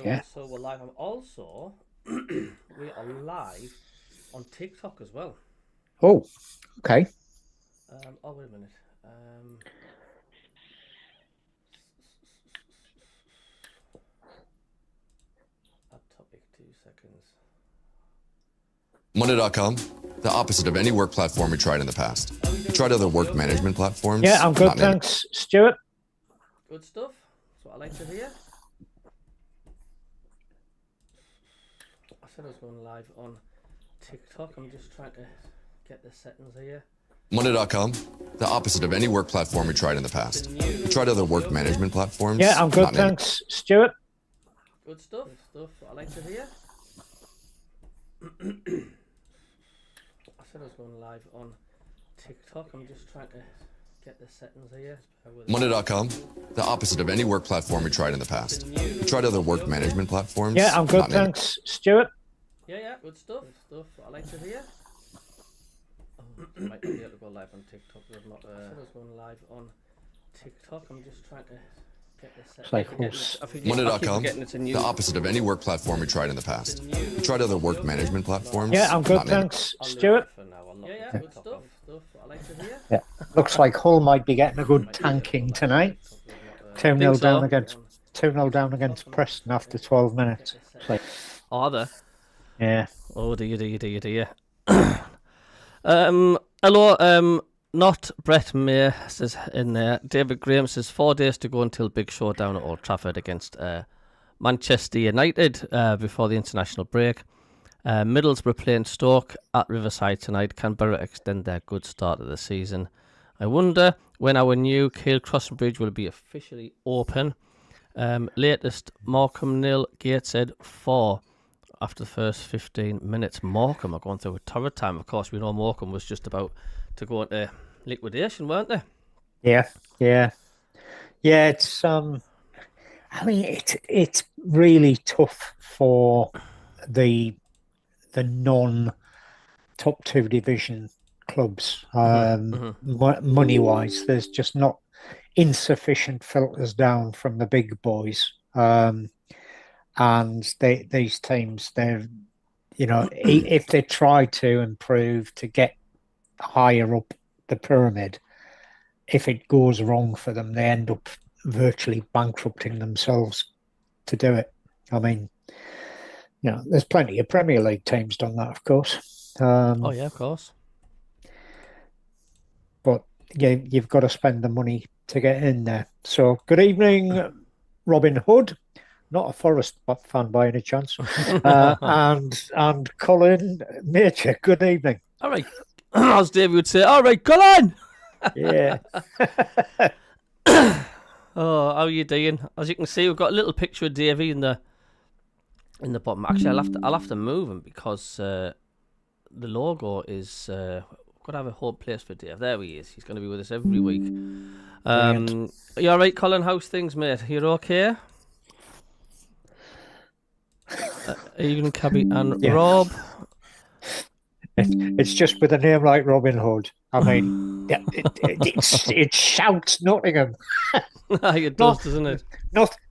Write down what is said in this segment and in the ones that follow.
Yeah. So we're live. Also, we are live on TikTok as well. Oh, okay. Oh, wait a minute. Add topic, 2 seconds. Monday.com, the opposite of any work platform we tried in the past. We tried other work management platforms. Yeah, I'm good, thanks, Stuart. Good stuff. That's what I like to hear. I said I was going live on TikTok. I'm just trying to get the settings here. Monday.com, the opposite of any work platform we tried in the past. We tried other work management platforms. Yeah, I'm good, thanks, Stuart. Good stuff. What I like to hear. I said I was going live on TikTok. I'm just trying to get the settings here. Monday.com, the opposite of any work platform we tried in the past. We tried other work management platforms. Yeah, I'm good, thanks, Stuart. Yeah, good stuff. What I like to hear. I might not be able to go live on TikTok. I said I was going live on TikTok. I'm just trying to get the settings. Monday.com, the opposite of any work platform we tried in the past. We tried other work management platforms. Yeah, I'm good, thanks, Stuart. Yeah, good stuff. What I like to hear. Yeah, looks like Hull might be getting a good tanking tonight. 2-0 down against 2-0 down against Preston after 12 minutes. Are they? Yeah. Oh dear. Hello, not Brett May says in there. David Graham says 4 days to go until big showdown at Old Trafford against Manchester United before the international break. Middlesbrough playing Stoke at Riverside tonight. Can Borough extend their good start of the season? I wonder when our new Kiel Crossing Bridge will be officially open. Latest Morecambe 0, Gateshead 4 after the first 15 minutes. Morecambe are going through a torrid time. Of course, we know Morecambe was just about to go into liquidation, weren't they? Yeah. It's I mean, it's really tough for the non-top 2 division clubs. Money wise, there's just not insufficient filters down from the big boys. And these teams, they're, if they try to improve to get higher up the pyramid, if it goes wrong for them, they end up virtually bankrupting themselves to do it. I mean, there's plenty of Premier League teams done that, of course. Oh yeah, of course. But you've got to spend the money to get in there. So, good evening, Robin Hood. Not a Forest fan by any chance. And Colin Nature, good evening. All right. As Davey would say, all right, Colin. Yeah. Oh, how are you doing? As you can see, we've got a little picture of Davey in the bottom. Actually, I'll have to move him because the logo is got to have a home place for Dave. There he is. He's going to be with us every week. Are you all right, Colin? How's things, mate? You okay? Even Cabby and Rob. It's just with a name like Robin Hood. I mean, it shouts Nottingham. It does, doesn't it?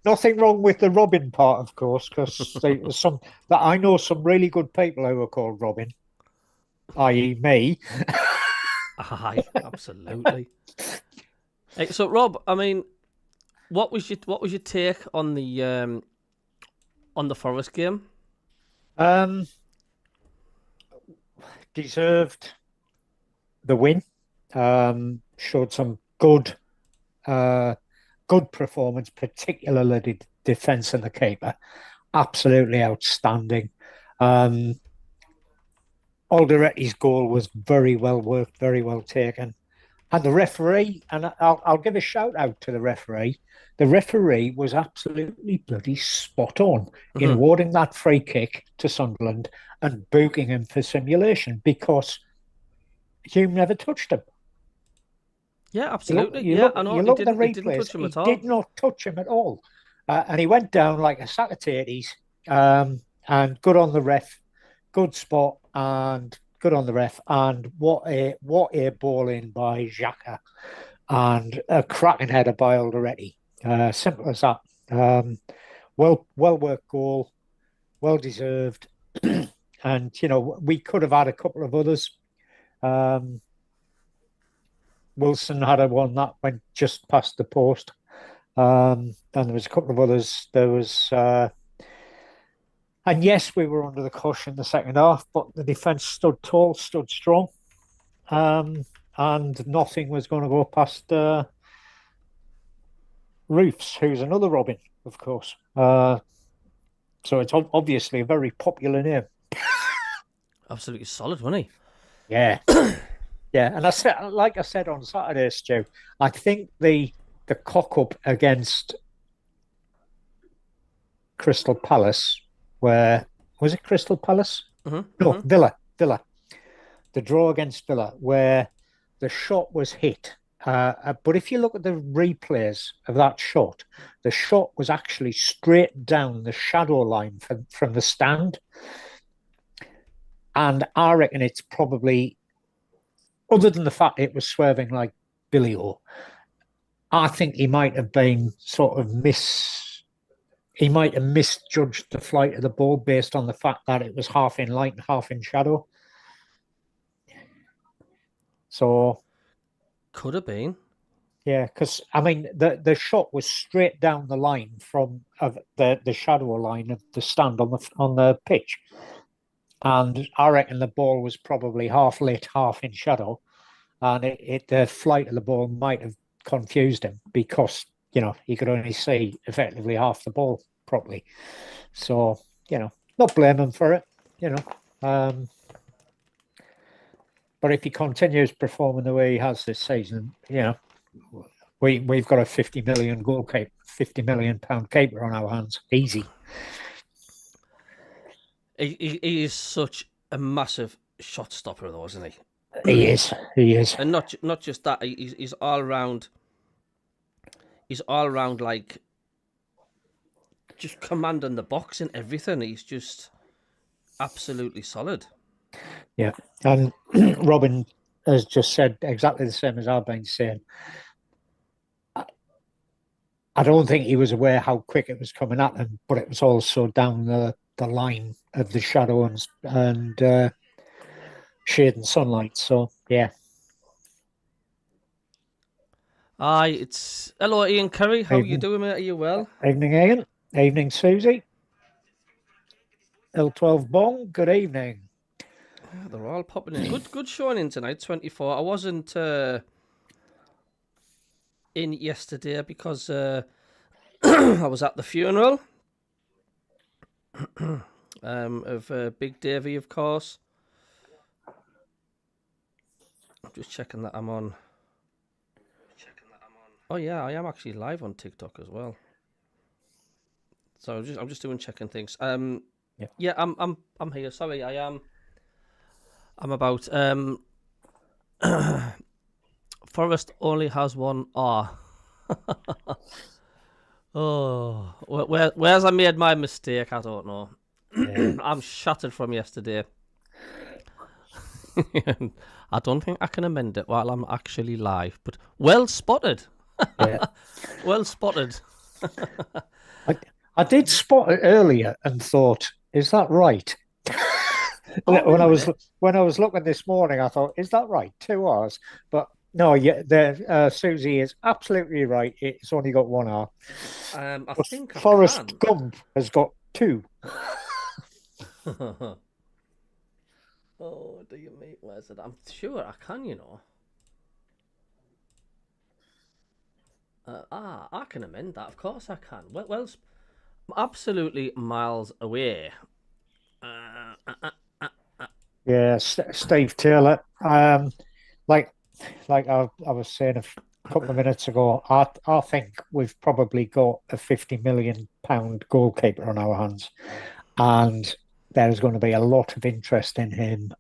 Nothing wrong with the Robin part, of course, because I know some really good people who are called Robin, i.e., me. Aye, absolutely. Hey, so, Rob, I mean, what was your take on the Forest game? Deserved the win. Showed some good performance, particularly the defence and the keeper. Absolutely outstanding. Alderetti's goal was very well worked, very well taken. And the referee, and I'll give a shout out to the referee. The referee was absolutely bloody spot on in awarding that free kick to Sunderland and booking him for simulation because Hume never touched him. Yeah, absolutely. You look at the replays, he did not touch him at all. And he went down like a sack of tatties. And good on the ref, good spot, and good on the ref. And what a ball in by Xhaka, and a cracking header by Alderetti. Simple as that. well worked goal, well deserved. And we could have had a couple of others. Wilson had a one that went just past the post. And there was a couple of others. There was, and yes, we were under the cosh in the second half, but the defence stood tall, stood strong, and nothing was going to go past Roofs, who's another Robin, of course. So it's obviously a very popular name. Absolutely solid, wasn't he? Yeah, yeah. And like I said on Saturday, Stu, I think the cock up against Crystal Palace, where was it Crystal Palace? Mm-hmm. No, Villa. The draw against Villa, where the shot was hit. But if you look at the replays of that shot, the shot was actually straight down the shadow line from the stand. And I reckon it's probably, other than the fact it was swerving like Billy O, I think he might have been he might have misjudged the flight of the ball based on the fact that it was half in light and half in shadow. So could have been. Yeah, because I mean the shot was straight down the line from the shadow line of the stand on the pitch, and I reckon the ball was probably half lit, half in shadow, and the flight of the ball might have confused him because he could only see effectively half the ball properly. So not blame him for it, but if he continues performing the way he has this season, we've got a 50 million goalkeeper, 50 million pound keeper on our hands. Easy. He is such a massive shot stopper, though, isn't he? He is, and not just that. He's all around. He's all around, like just commanding the box and everything. He's just absolutely solid. Yeah, and Robin has just said exactly the same as I've been saying. I don't think he was aware how quick it was coming at him, but it was also down the line of the shadow and shade and sunlight. So yeah. Aye, it's hello, Ian Curry. How are you doing, mate? Are you well? Evening, Ian. Evening, Susie. L12 Bong. Good evening. Yeah, they're all popping in. Good showing in tonight. 24. I wasn't in yesterday because I was at the funeral of Big Davey, of course. I'm just checking that I'm on. Oh yeah, I am actually live on TikTok as well. So I'm just doing checking things. Yeah, I'm here. Sorry, I am. I'm about. Forest only has one R. Oh, where's I made my mistake? I don't know. Yeah. I'm shattered from yesterday. I don't think I can amend it while I'm actually live. But well spotted. Yeah. Well spotted. I did spot it earlier and thought, is that right? when I was looking this morning, I thought, is that right? 2 hours, but no, yeah, Susie is absolutely right. It's only got 1 hour. I think Forrest Gump has got 2. Oh, do you mean? Where's it? I'm sure I can. I can amend that. Of course I can. Well, absolutely miles away. Yeah, Steve Taylor. Like I was saying a couple of minutes ago, I think we've probably got a 50 million pound goalkeeper on our hands, and there's going to be a lot of interest in him.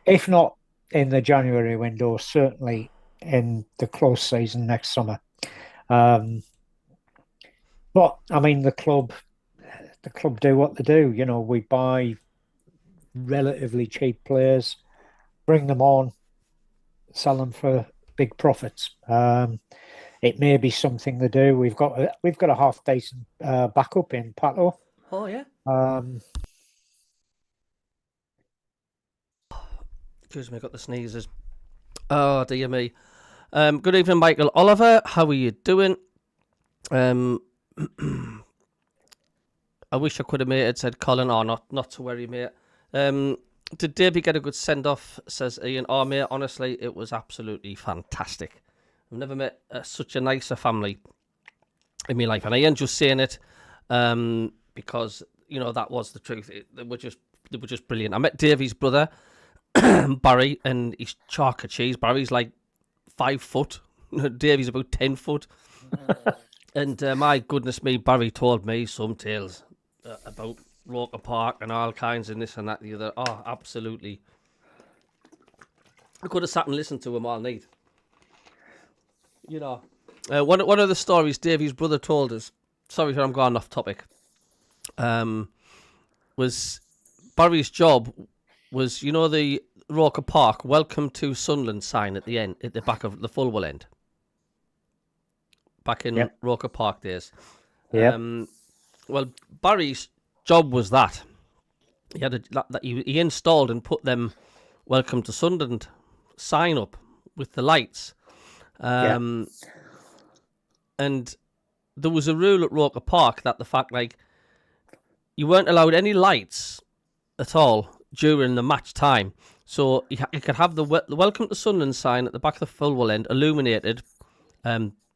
If not in the January window, certainly in the close season next summer. But I mean, the club do what they do. We buy relatively cheap players, bring them on, sell them for big profits. it may be something to do. We've got a half decent backup in Pato. Oh yeah. Excuse me, I got the sneezes. Oh dear me. Good evening, Michael Oliver. How are you doing? I wish I could have made it, said Colin. Oh, not to worry, mate. Did Davey get a good send off? Says Ian. Oh, mate, honestly, it was absolutely fantastic. I've never met such a nicer family in my life, and I ain't just saying it because that was the truth. They were just brilliant. I met Davey's brother Barry, and he's chalk of cheese. Barry's like 5 foot. Davey's about 10 foot. And my goodness me, Barry told me some tales about Roker Park and all kinds and this and that and the other. Oh, absolutely. I could have sat and listened to him all night. One of the stories Davey's brother told us, sorry if I'm going off topic, was Barry's job was, the Roker Park Welcome to Sunderland sign at the back of the Fulwell end. Back in Roker Park days. Yeah. Well, Barry's job was that. He installed and put them Welcome to Sunderland sign up with the lights. And there was a rule at Roker Park that the fact, you weren't allowed any lights at all during the match time. So you could have the Welcome to Sunderland sign at the back of the Fulwell end illuminated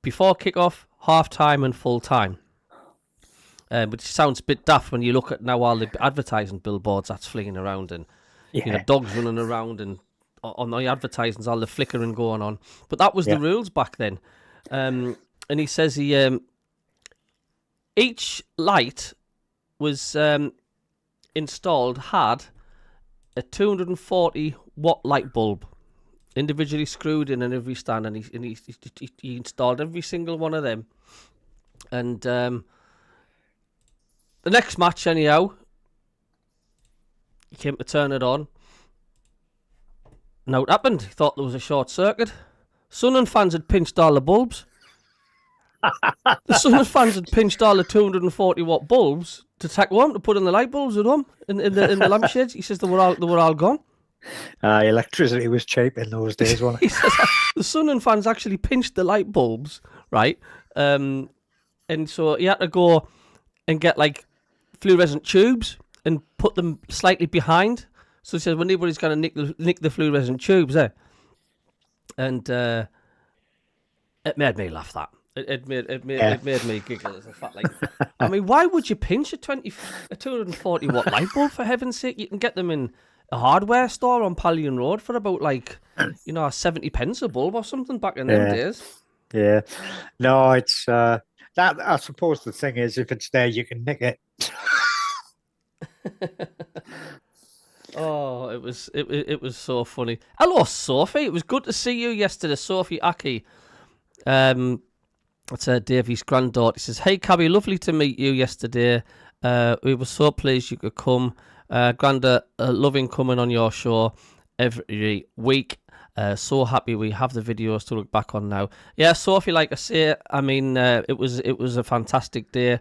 before kick-off, half-time and full-time. Which sounds a bit daft when you look at now all the advertising billboards that's flinging around and dogs running around and on the advertisements, all the flickering going on. But that was the rules back then. And he says each light was installed had a 240 watt light bulb individually screwed in every stand, and he installed every single one of them. And the next match, anyhow, he came to turn it on. Now it happened. He thought there was a short circuit. Sunderland fans had pinched all the bulbs. The Sunderland fans had pinched all the 240 watt bulbs to take home to put in the light bulbs at home in the lampshades. He says they were all gone. Electricity was cheap in those days, wasn't it? He says the Sunderland fans actually pinched the light bulbs, right? And so he had to go and get fluorescent tubes and put them slightly behind. So he says, well, nobody's going to nick the fluorescent tubes, And it made me laugh. That it made me giggle as a fact. I mean, why would you pinch a 240 watt light bulb, for heaven's sake? You can get them in a hardware store on Pallion Road for about 70 pence a bulb or something back in them days. Yeah, no, it's that. I suppose the thing is, if it's there, you can nick it. Oh, it was so funny. Hello, Sophie. It was good to see you yesterday, Sophie Aki. That's Davey's granddaughter. He says, "Hey, Cabby, lovely to meet you yesterday. We were so pleased you could come. Granda, loving coming on your show every week. So happy we have the videos to look back on now." Yeah, Sophie, like I say, I mean, it was a fantastic day.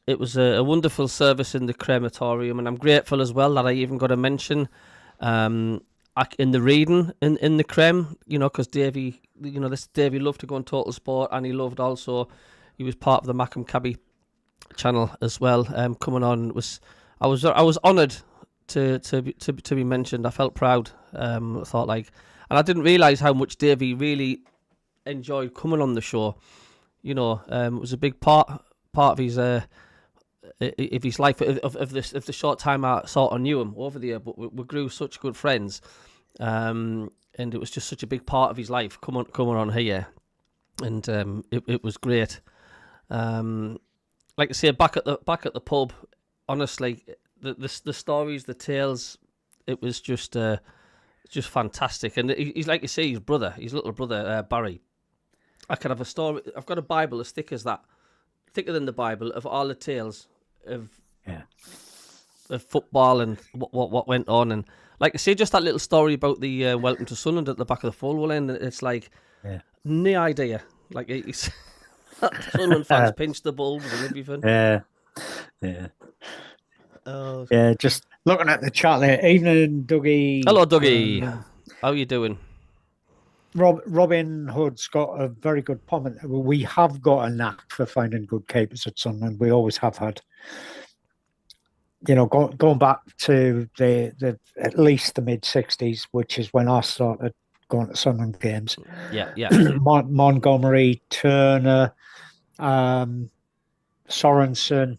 It was a wonderful service in the crematorium, and I'm grateful as well that I even got a mention in the reading in the crem, because Davey, Davey loved to go on Total Sport, and he was part of the Mackham Cabby channel as well. Coming on I was honoured to be mentioned. I felt proud. I thought and I didn't realise how much Davey really enjoyed coming on the show. It was a big part of his life, of the short time I sort of knew him over the year, but we grew such good friends, and it was just such a big part of his life coming on here, and it was great. Like I say, back at the pub, honestly, the stories, the tales, it was just fantastic. And he's like you say, his little brother Barry. I could have a story. I've got a Bible as thick as that, thicker than the Bible, of all the tales of football and what went on. And like I say, just that little story about the Welcome to Sunderland at the back of the Fulwell end. It's Yeah. No idea. Like he's Sunderland fans pinch the bulbs and everything. Yeah. Yeah. Oh. Yeah. Just looking at the chat there. Evening, Dougie. Hello, Dougie. How are you doing? Robin Hood's got a very good comment. We have got a knack for finding good keepers at Sunderland. We always have had. You know, going back to the at least the mid-60s, which is when I started going to Sunderland games. Yeah. Montgomery, Turner, Sorensen,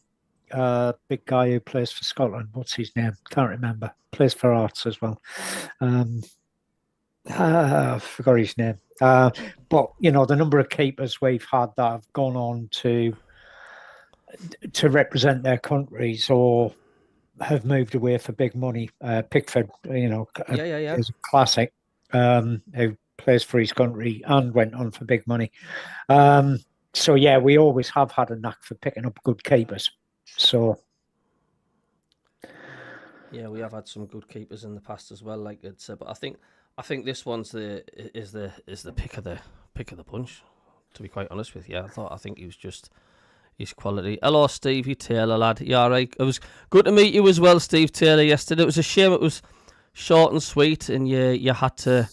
big guy who plays for Scotland. What's his name? Can't remember. Plays for Arts as well. I forgot his name. But you know, the number of keepers we've had that have gone on to represent their countries or have moved away for big money. Pickford, you know, is a classic. Who plays for his country and went on for big money. So yeah, we always have had a knack for picking up good keepers. So yeah, we have had some good keepers in the past as well. Like it's, but I think this one's the pick of the bunch. To be quite honest with you, I think he was just. His quality. Hello, Stevie Taylor, lad. You all right? It was good to meet you as well, Steve Taylor, yesterday. It was a shame it was short and sweet and you had to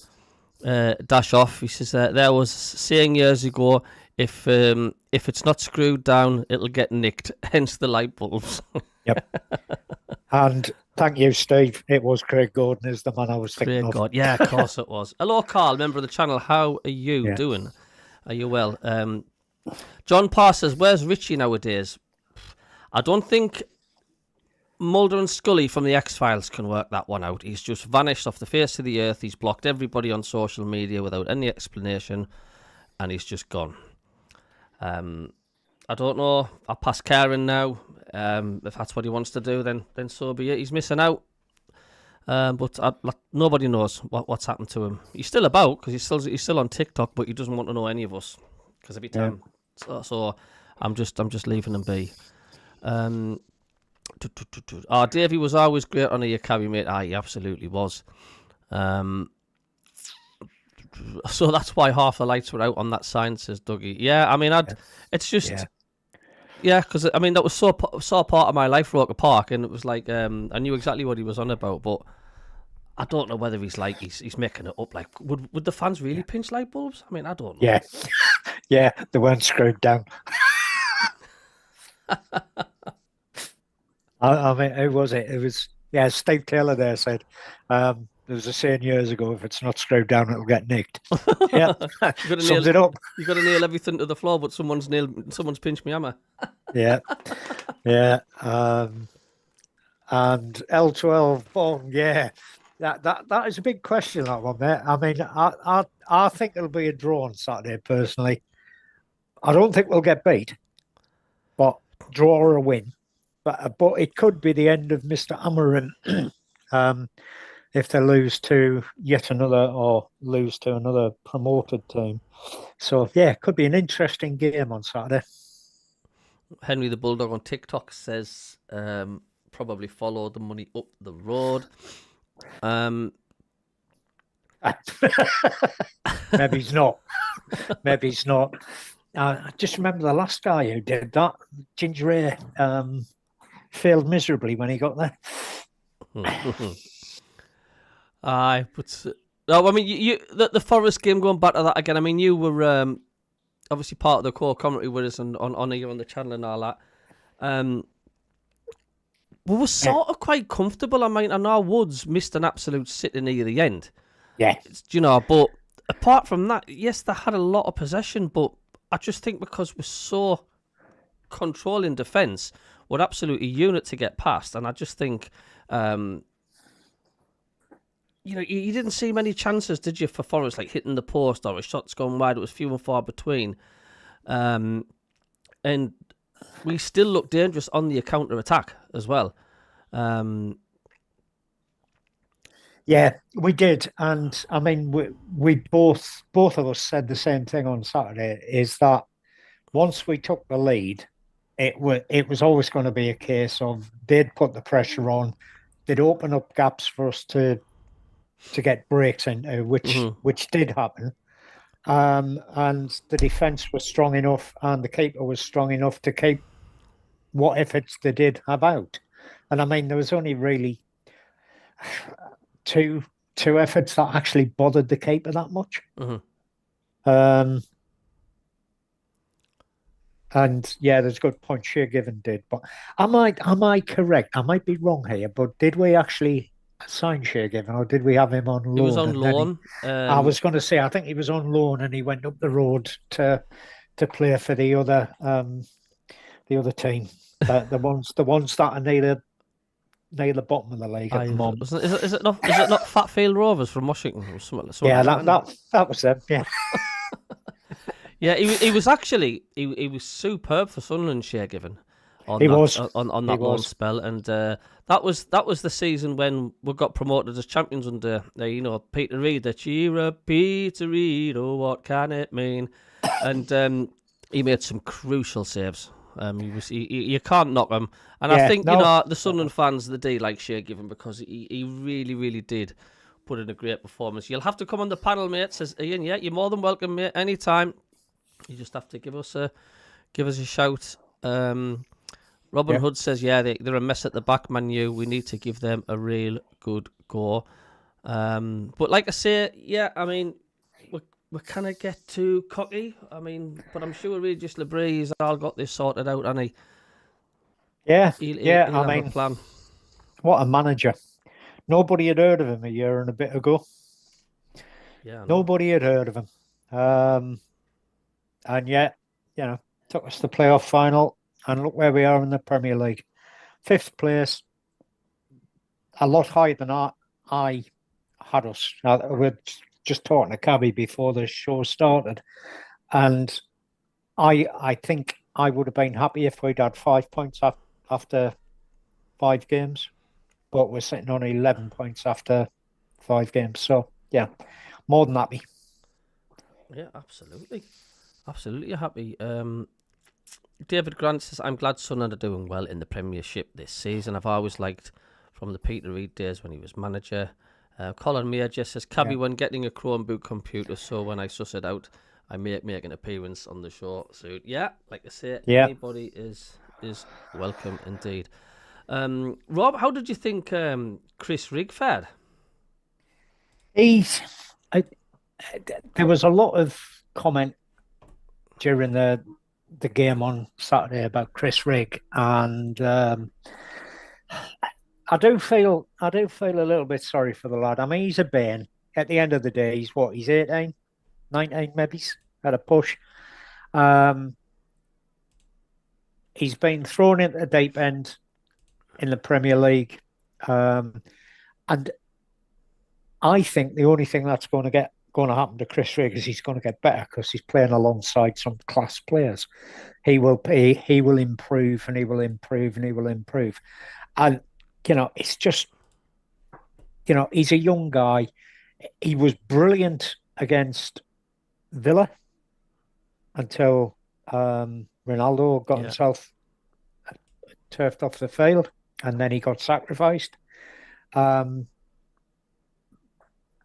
dash off. He says there was saying years ago, if it's not screwed down, it'll get nicked, hence the light bulbs. Yep. And thank you, Steve. It was Craig Gordon is the man I was thinking of. God. Yeah, of course it was. Hello, Carl, member of the channel. How are you doing? Are you well? John Parr says, where's Richie nowadays? I don't think Mulder and Scully from the X-Files can work that one out. He's just vanished off the face of the earth. He's blocked everybody on social media without any explanation, and he's just gone. I don't know. I'll pass Karen now. If that's what he wants to do, then so be it. He's missing out. But nobody knows what's happened to him. He's still about because he's still on TikTok, but he doesn't want to know any of us because every time. So I'm just leaving him be. Davey was always great on a carry, mate. He absolutely was. So that's why half the lights were out on that sign, says Dougie. Yeah, I mean, it's just, because I mean that was so part of my life, Roker Park, and it was like I knew exactly what he was on about, but I don't know whether he's making it up. Like, would the fans really pinch light bulbs? I mean, I don't know. Yeah, yeah, they weren't screwed down. I mean, who was it? It was Steve Taylor there said there was a saying years ago: if it's not screwed down, it'll get nicked. Yeah, sums it up. You got to nail everything to the floor, but someone's pinched my hammer. Yeah. And L12 Bong, that is a big question, that one, mate. I mean, I think it'll be a draw on Saturday, personally. I don't think we'll get beat, but draw or a win. But it could be the end of Mr. Amarin if they lose to another promoted team. So, it could be an interesting game on Saturday. Henry the Bulldog on TikTok says probably follow the money up the road. Maybe he's not. Maybe he's not. I just remember the last guy who did that, Ginger Ale, failed miserably when he got there. But no, I mean, you the Forest game, going back to that again. I mean, you were obviously part of the core commentary with us on here on the channel and all that. We were sort of quite comfortable. I mean, I know Woods missed an absolute sitter near the end. Yeah. But apart from that, yes, they had a lot of possession, but I just think because we're so controlling defence, we're absolutely unit to get past. And I just think, you didn't see many chances, did you, for Forest, like hitting the post or a shot's gone wide. It was few and far between. And we still look dangerous on the counter-attack as well. Yeah, we did. And I mean, we both of us said the same thing on Saturday, is that once we took the lead, it was always going to be a case of they'd put the pressure on, they'd open up gaps for us to get breaks into, which did happen. and the defence was strong enough, and the keeper was strong enough to keep what efforts they did have out. And I mean, there was only really two efforts that actually bothered the keeper that much. Mm-hmm. And yeah, there's a good point Sheargiven did, but am I correct? I might be wrong here, but did we actually sign Sheargiven, or did we have him on loan? He was on and then loan. I was going to say, I think he was on loan, and he went up the road to play for the other team, the ones that are near the bottom of the league at the moment. Is it not Fatfield Rovers from Washington or something Yeah, like that was them. Yeah. Yeah, he was actually he was superb for Sunderland, Sheargiven, on He that was. loan was. spell, and that was the season when we got promoted as champions under Peter Reid. The cheer up, Peter Reid, oh what can it mean? And he made some crucial saves. You can't knock him, and I think the Sunderland fans they like Sheargiven because he really really did put in a great performance. You'll have to come on the panel, mate, says Ian. Yeah, you're more than welcome, mate, anytime. You just have to give us a shout. Robin Hood says, yeah, they're a mess at the back, Man U. We need to give them a real good go. But like I say, yeah, I mean, we kind of get too cocky. I mean, but I'm sure Regis Labrie has all got this sorted out, and he'll have a plan. What a manager. Nobody had heard of him a year and a bit ago. Yeah, nobody had heard of him. And yet, took us to the playoff final, and look where we are in the Premier League. 5th place, a lot higher than I had us. We're just talking to Cabby before the show started, and I think I would have been happy if we'd had 5 points after 5 games, but we're sitting on 11 points after 5 games. So, yeah, more than happy. Yeah, absolutely. Absolutely happy. David Grant says, I'm glad Sunderland are doing well in the Premiership this season. I've always liked from the Peter Reid days when he was manager. Colin Mayer just says, Cabby, when getting a Chromebook computer, so when I suss it out, I may make an appearance on the show. So, yeah, like I say, anybody is welcome indeed. Rob, how did you think Chris Rigg fared? There was a lot of comment during the game on Saturday about Chris Rigg, and I do feel a little bit sorry for the lad. I mean, he's a Bain. At the end of the day, he's 18, 19 maybe at a push. He's been thrown into the deep end in the Premier League, and I think the only thing that's going to happen to Chris Rigg is he's going to get better because he's playing alongside some class players. He will improve, and he will improve, and he will improve. And it's just, he's a young guy. He was brilliant against Villa until Ronaldo got himself turfed off the field, and then he got sacrificed. And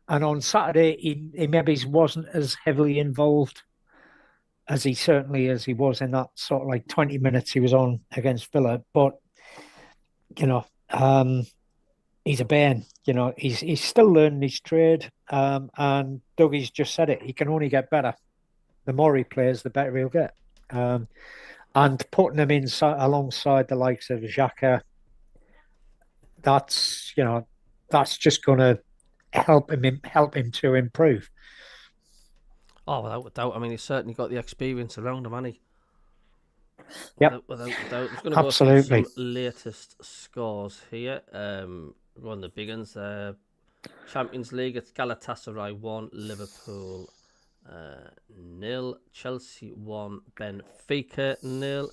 on Saturday, he maybe wasn't as heavily involved as he was in that sort of like 20 minutes he was on against Villa. But, he's a Bain. He's still learning his trade. And Dougie's just said it. He can only get better. The more he plays, the better he'll get. And putting him alongside the likes of Xhaka, that's just going to help him to improve. Oh, without doubt. I mean, he's certainly got the experience around him, hasn't he? Yep. Without doubt. I'm going to go through some latest scores here. One of the big ones. Champions League, it's Galatasaray 1, Liverpool 0, Chelsea 1, Benfica 0.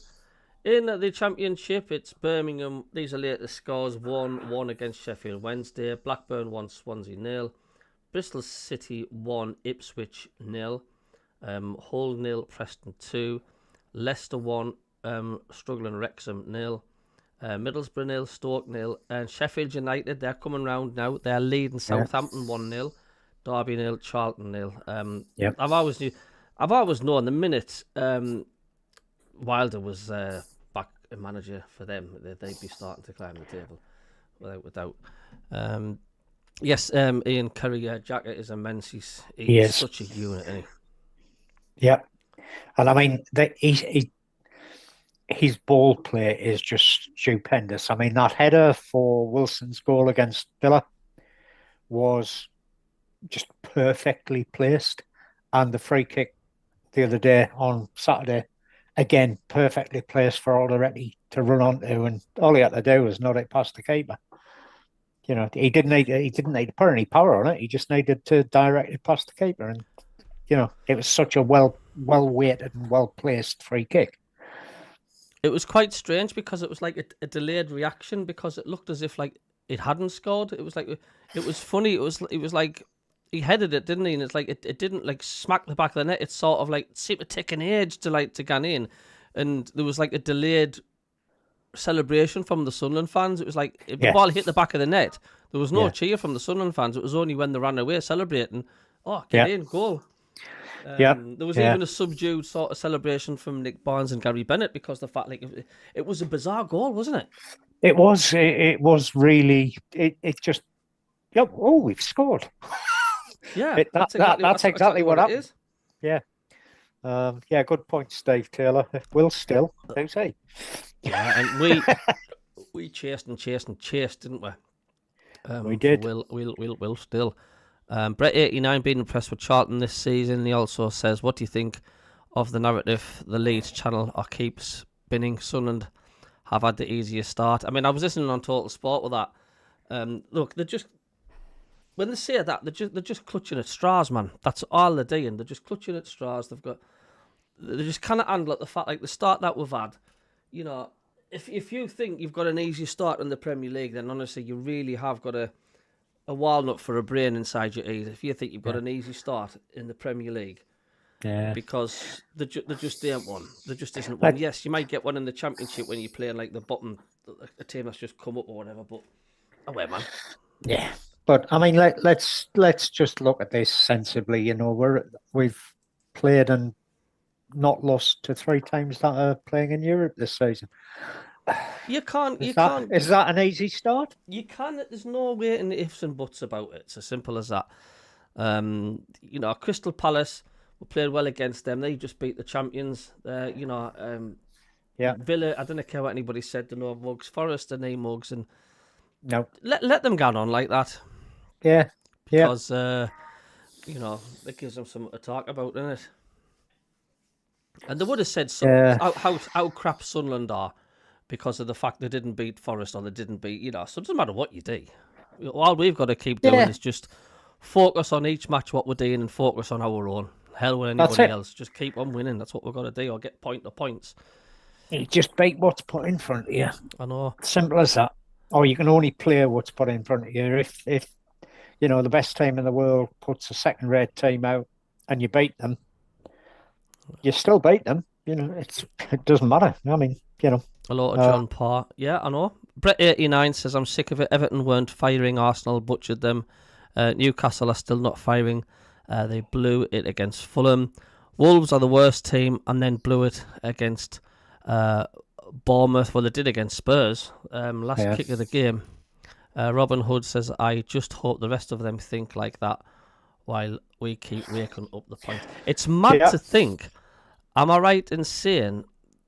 In the Championship, it's Birmingham. These are latest scores. 1-1 against Sheffield Wednesday. Blackburn 1, Swansea 0. Bristol City 1, Ipswich 0. Hull 0, Preston 2. Leicester 1, struggling Wrexham 0. Middlesbrough 0, Stoke 0. And Sheffield United, they're coming round now. They're leading Southampton 1-0. Derby 0, Charlton 0. Yep. I've always known the minute Wilder was back a manager for them, they'd be starting to climb the table, without a doubt. Yes, Ian Curry, Jacket is immense. He's such a unit, isn't he? Yeah, and I mean his ball play is just stupendous. I mean, that header for Wilson's goal against Villa was just perfectly placed, and the free kick the other day on Saturday, again perfectly placed for Alderete to run onto, and all he had to do was nod it past the keeper. You know, he didn't need to put any power on it. He just needed to direct it past the keeper, and you know, it was such a well weighted and well placed free kick. It was quite strange because it was like a delayed reaction, because it looked as if like it hadn't scored. It was funny. It was like he headed it, didn't he? And it's like it didn't like smack the back of the net. It sort of like seemed to take an age to get in, and there was like a delayed celebration from the Sunderland fans. It was like if the ball hit the back of the net, there was no cheer from the Sunderland fans. It was only when they ran away celebrating. Oh, get in, goal. There was even a subdued sort of celebration from Nick Barnes and Gary Bennett, because the fact it was a bizarre goal, wasn't it? It was. It was really. It just. Yep. Oh, we've scored. Yeah, that's exactly what happened. Is. Yeah. Yeah. Good point, Steve Taylor. Will still. Who's he? Yeah, and we chased, didn't we? We did. Will still. Brett 89 being impressed with Charlton this season. He also says, what do you think of the narrative the Leeds channel or keep spinning? Sunderland have had the easiest start. I mean, I was listening on Total Sport with that. Look, when they say that, they're just clutching at straws, man. That's all they're doing. They're just clutching at straws. They just cannot handle the fact, like the start that we've had. You know, if you think you've got an easy start in the Premier League, then honestly, you really have got a walnut for a brain inside your ears if you think you've got an easy start in the Premier League. Yeah. Because there just ain't one. There just isn't one. Yes, you might get one in the Championship when you're playing like the bottom, a team that's just come up or whatever, but away, man. Yeah. But I mean, let's just look at this sensibly. You know, we've played and not lost to 3 teams that are playing in Europe this season. You can't. Is that an easy start? You can. There's no way in the ifs and buts about it. It's as simple as that. You know, Crystal Palace, we played well against them. They just beat the champions. Villa, I don't care what anybody said. They're no mugs. Forest, they're no mugs, and no. Let them go on like that. Yeah. Because you know, it gives them something to talk about, doesn't it? And they would have said how crap Sunderland are, because of the fact they didn't beat Forest or they didn't beat, you know. So it doesn't matter what you do. All we've got to keep doing is just focus on each match, what we're doing, and focus on our own. Hell with anybody else. Just keep on winning. That's what we've got to do, or get points. You just beat what's put in front of you. I know. Simple as that. Or you can only play what's put in front of you. If you know, the best team in the world puts a second-rate team out and you beat them, you still beat them. You know, it doesn't matter. I mean, you know. Hello to John Parr. Yeah, I know. Brett 89 says, I'm sick of it. Everton weren't firing. Arsenal butchered them. Newcastle are still not firing. They blew it against Fulham. Wolves are the worst team and then blew it against Bournemouth. Well, they did against Spurs. Last kick of the game. Robin Hood says, I just hope the rest of them think like that while we keep raking up the points. It's mad to think. Am I right in saying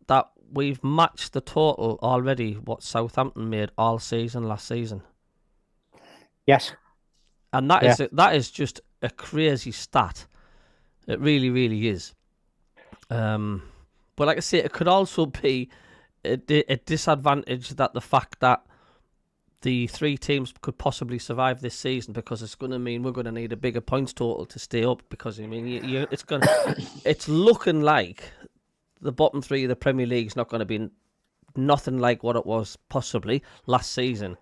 that we've matched the total already what Southampton made all season last season? Yes. And that is just a crazy stat. It really, really is. But like I say, it could also be a disadvantage that the fact that the 3 teams could possibly survive this season, because it's going to mean we're going to need a bigger points total to stay up. Because I mean, it's looking like the bottom 3 of the Premier League is not going to be nothing like what it was possibly last season.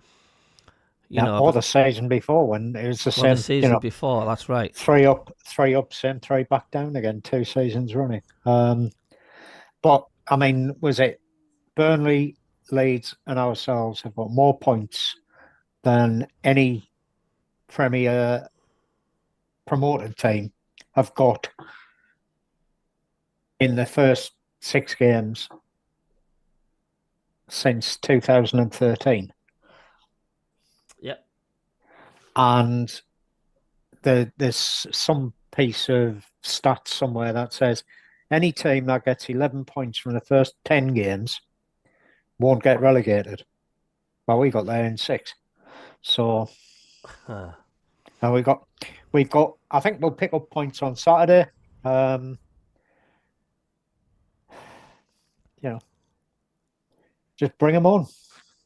Or the season before, when it was the same. The season before, that's right. 3 up, 3 back down again, 2 seasons running. But I mean, was it Burnley, Leeds, and ourselves have got more points than any Premier promoted team have got in the first 6 games since 2013. Yep. And there's some piece of stats somewhere that says any team that gets 11 points from the first 10 games won't get relegated. Well, we got there in 6. So and we've got, I think we'll pick up points on Saturday. Just bring them on.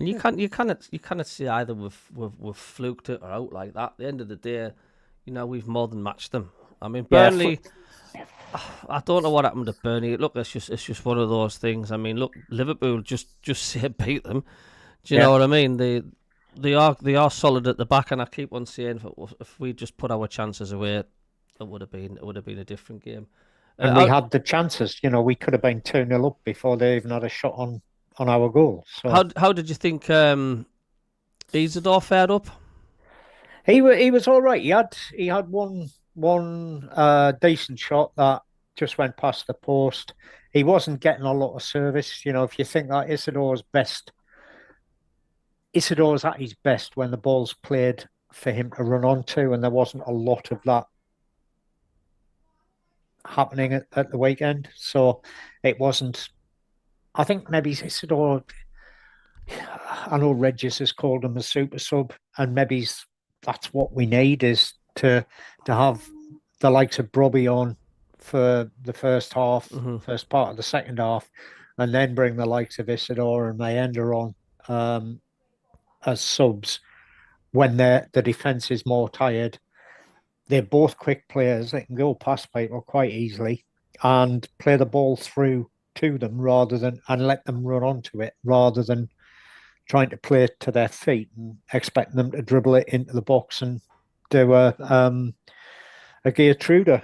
And you cannot say either we've fluked it or out like that. At the end of the day, we've more than matched them. I mean, Burnley. I don't know what happened to Burnley. Look, it's just one of those things. I mean, look, Liverpool just say beat them. Do you know what I mean? They are solid at the back, and I keep on saying if we just put our chances away, it would have been a different game. And we had the chances. We could have been 2-0 up before they even had a shot on our goal. So how did you think Isidore fared up? He was all right. He had one decent shot that just went past the post. He wasn't getting a lot of service. If you think that Isidore's at his best when the ball's played for him to run onto, and there wasn't a lot of that happening at the weekend. So it wasn't. I think maybe Isidore. I know Regis has called him a super sub, and maybe that's what we need, is to have the likes of Brobby on for the first half, first part of the second half, and then bring the likes of Isidore and Mayenda on as subs when the defence is more tired. They're both quick players. They can go past people quite easily and play the ball through to them and let them run onto it, rather than trying to play it to their feet and expecting them to dribble it into the box and do a Gertruda,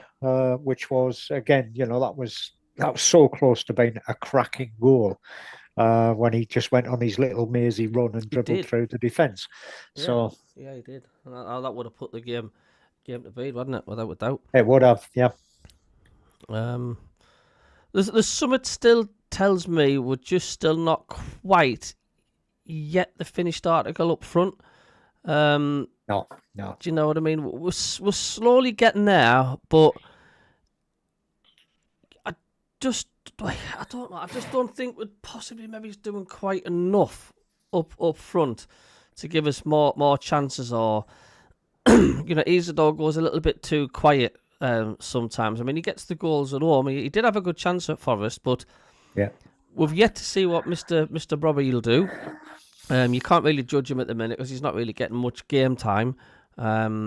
which was, again, that was so close to being a cracking goal when he just went on his little mazy run and dribbled through the defence. Yeah. So yeah, he did. And that would have put the game to bed, wouldn't it? Without a doubt. It would have, yeah. There's something still tells me we're just still not quite yet the finished article up front. No. Do you know what I mean? We're slowly getting there, but I don't know. I just don't think we're possibly maybe doing quite enough up front to give us more chances, or Isidore goes a little bit too quiet sometimes. I mean, he gets the goals at home. He did have a good chance at Forest, but we've yet to see what Mr. Brobby will do. You can't really judge him at the minute because he's not really getting much game time. I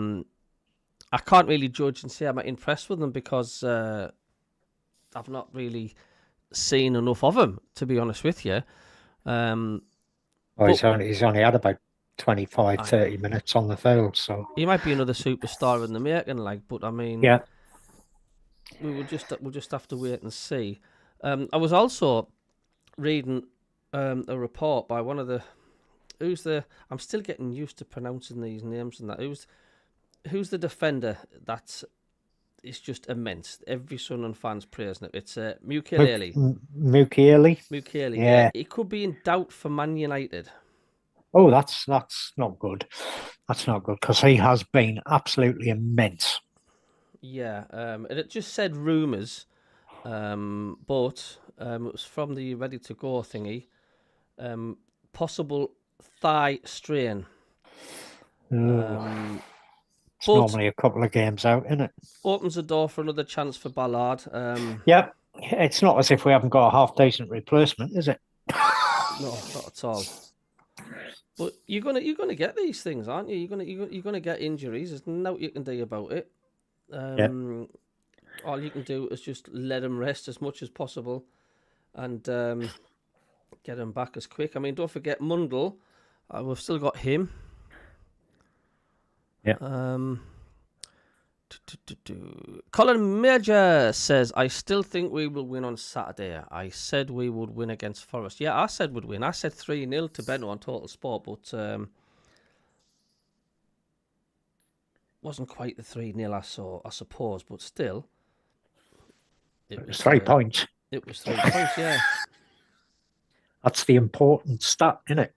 can't really judge and say I'm impressed with him because I've not really seen enough of him, to be honest with you. He's only had about 25, 30 minutes on the field, so he might be another superstar in the making. But I mean, we'll just have to wait and see. I was also reading a report by one of the. I'm still getting used to pronouncing these names and that. Who's the defender that is just immense? Every Sunderland fan's praising it. It's Mukiele. Mukiele. Yeah. He could be in doubt for Man United. Oh, that's not good. That's not good because he has been absolutely immense. Yeah. And it just said rumours, but it was from the ready to go thingy. Possible thigh strain. It's normally a couple of games out, isn't it? Opens the door for another chance for Ballard. Yeah, it's not as if we haven't got a half decent replacement, is it? No, not at all. But you're gonna get these things, aren't you? You're gonna get injuries. There's nothing you can do about it. All you can do is just let him rest as much as possible, and get him back as quick. I mean, don't forget Mundle. We've still got him. Yeah. Colin Major says, I still think we will win on Saturday. I said we would win against Forest. Yeah, I said we'd win. I said 3-0 to Benno on Total Sport, but wasn't quite the 3-0 I saw, I suppose, but still. It was 3 points. It was 3 points, yeah. That's the important stat, isn't it?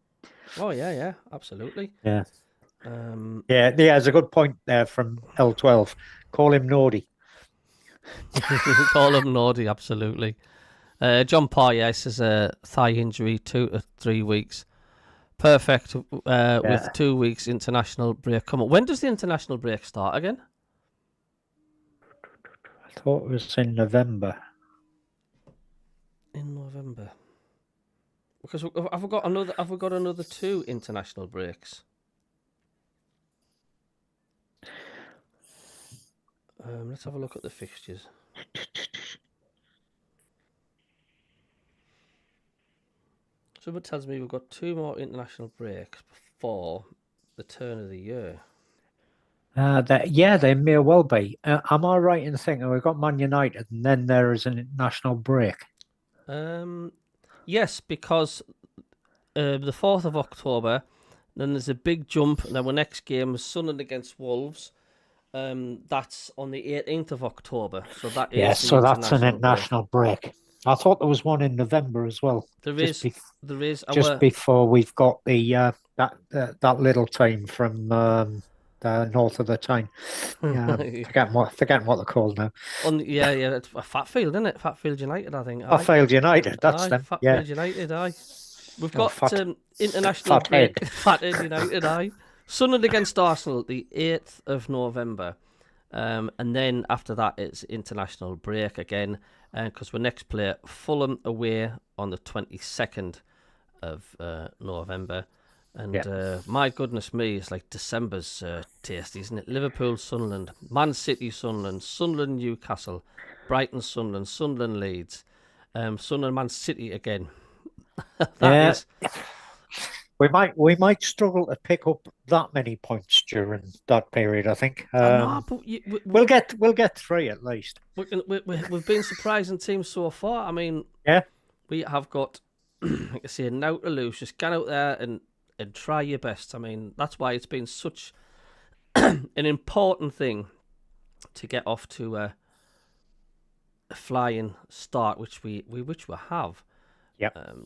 Oh, yeah, absolutely. Yeah. Yeah, there's a good point there from L12. Call him Nordy. Call him Nordy, absolutely. John Parr, says a thigh injury, 2 to 3 weeks. Perfect with 2 weeks international break. Come on, when does the international break start again? I thought it was in November. In November. Because have we got another 2 international breaks? Let's have a look at the fixtures. Someone tells me we've got 2 more international breaks before the turn of the year. They may well be. Am I right in thinking we've got Man United and then there is an international break? Yes, because the 4th of October, then there's a big jump, and then our next game is Sunderland against Wolves. That's on the 18th of October. So that is so that's an international break. I thought there was one in November as well. There is just before we've got the that little team from the north of the Tyne. Forgetting what they're called now. It's Fatfield, isn't it? Fatfield United, I think. Fatfield United, that's them. Fatfield United, aye. We've got international break. Fathead United, aye. Sunderland against Arsenal, the 8th of November. And then after that, it's international break again. Because we next play Fulham away on the 22nd of November. And my goodness me, it's like December's tasty, isn't it? Liverpool, Sunderland, Man City, Sunderland, Sunderland, Newcastle, Brighton, Sunderland, Sunderland, Leeds, Sunderland, Man City again. We might struggle to pick up that many points during that period. I think. We'll get 3 at least. We've been surprising teams so far. I mean, we have got, like I say, now to lose. Just get out there and try your best. I mean, that's why it's been such an important thing to get off to a flying start, which we have.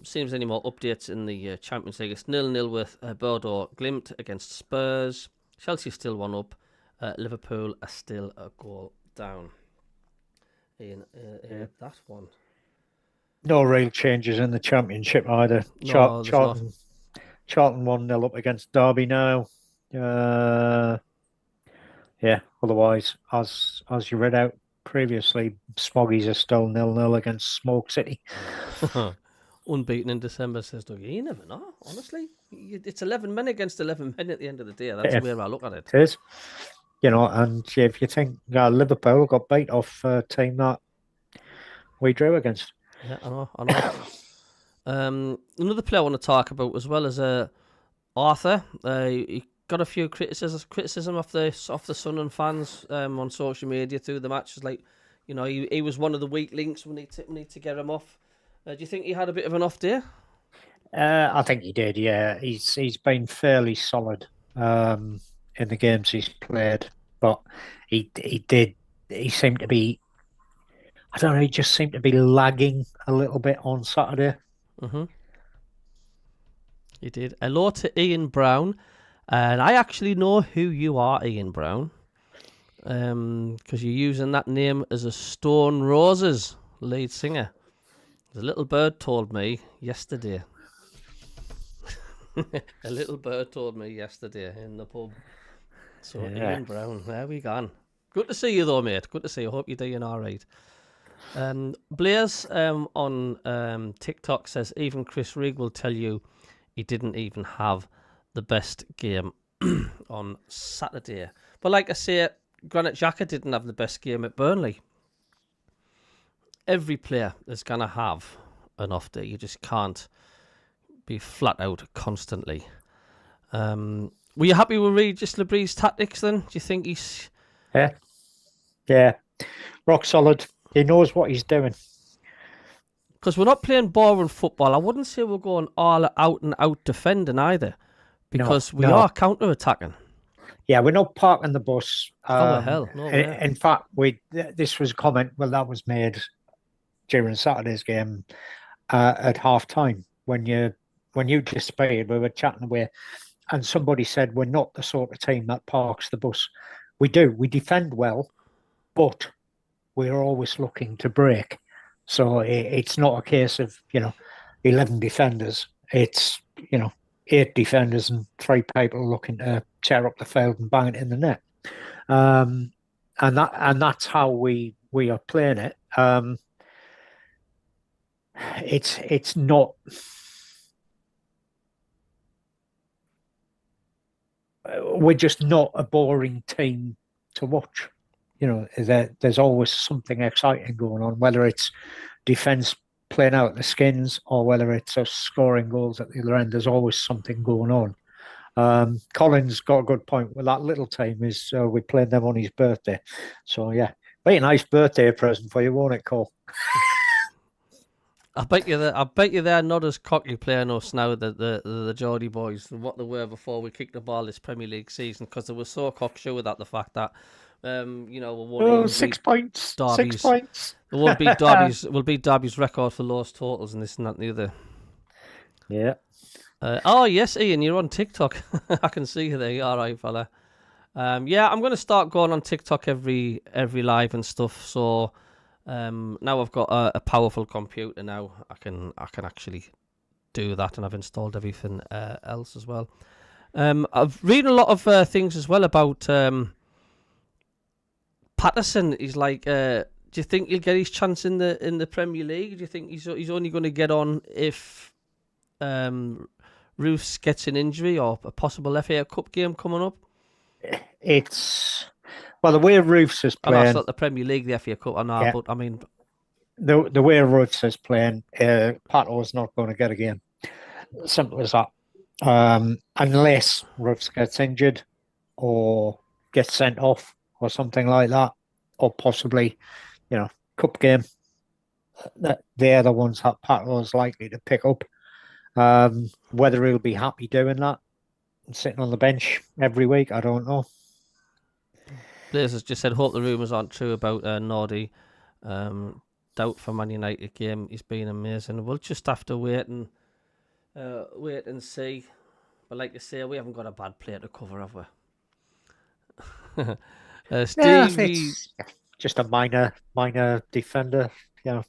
Seems any more updates in the Champions League? It's 0-0 with Bordeaux Glimt against Spurs. Chelsea still 1 up. Liverpool are still a goal down in that one. No real changes in the Championship either. No, Charlton 1-0 up against Derby now. Otherwise, as you read out previously, Smoggies are still 0-0 against Smoke City. Unbeaten in December, says Doug. You never know, honestly. It's 11 men against 11 men at the end of the day. That's where I look at it. It is. And if you think Liverpool got beat off a team that we drew against. Yeah, I know. Another player I want to talk about as well as Arthur. He got a few criticism of the Sunderland fans on social media through the match. It's like, he was one of the weak links. We need to get him off. Do you think he had a bit of an off day? I think he did. Yeah, he's been fairly solid in the games he's played, but he seemed to be. I don't know. He just seemed to be lagging a little bit on Saturday. Mm-hmm. He did. Hello to Ian Brown, and I actually know who you are, Ian Brown, because you're using that name as a Stone Roses lead singer. The little bird told me yesterday. A little bird told me yesterday in the pub. So Ian Brown, there we gone. Good to see you though, mate. Good to see you. Hope you're doing all right. Blaze on TikTok says even Chris Rigg will tell you he didn't even have the best game on Saturday. But like I say, Granit Xhaka didn't have the best game at Burnley. Every player is going to have an off day. You just can't be flat out constantly. Were you happy with Regis Lebrie's tactics then? Do you think he's... Yeah. Rock solid. He knows what he's doing. Because we're not playing boring football. I wouldn't say we're going all out and out defending either. Because we are counter-attacking. Yeah, we're not parking the bus. Oh, hell, no way. In fact, this was a comment. Well, that was made during Saturday's game at half time when you disappeared. We were chatting away, and somebody said we're not the sort of team that parks the bus. We do. We defend well, but we're always looking to break. So it's not a case of 11 defenders. It's 8 defenders and 3 people looking to tear up the field and bang it in the net. And that's how we are playing it. It's not. We're just not a boring team to watch. There's always something exciting going on, whether it's defence playing out the skins or whether it's us scoring goals at the other end. There's always something going on. Colin's got a good point. Well, that little team is we played them on his birthday, so yeah, be a nice birthday present for you, won't it, Cole? I bet you they're not as cocky playing us now, the Geordie boys, than what they were before we kicked the ball this Premier League season, because they were so cocksure at the fact that we won't 6 points. Derby's, 6 points. It won't beat Derby's. Will beat Derby's record for lowest totals and this and that and the other. Yeah. Oh yes, Ian, you're on TikTok. I can see you there. All right, fella. Yeah, I'm going to start going on TikTok every live and stuff. So now I've got a powerful computer. Now I can actually do that, and I've installed everything else as well. I've read a lot of things as well about Patterson. He's like, do you think he'll get his chance in the Premier League? Do you think he's only going to get on if Roofs gets an injury or a possible FA Cup game coming up? It's the way Roofs is playing. That's not the Premier League, the FA Cup. I know, yeah. But I mean, the way Roofs is playing, Pato's not going to get a game. Simple as that. Unless Roofs gets injured or gets sent off or something like that, or possibly, cup game. They're the ones that Pato's likely to pick up. Whether he'll be happy doing that and sitting on the bench every week, I don't know. Blazers just said, hope the rumours aren't true about Nordy. Doubt for Man United game. He's been amazing. We'll just have to wait and see. But like you say, we haven't got a bad player to cover, have we? Stevie... just a minor defender, Yeah.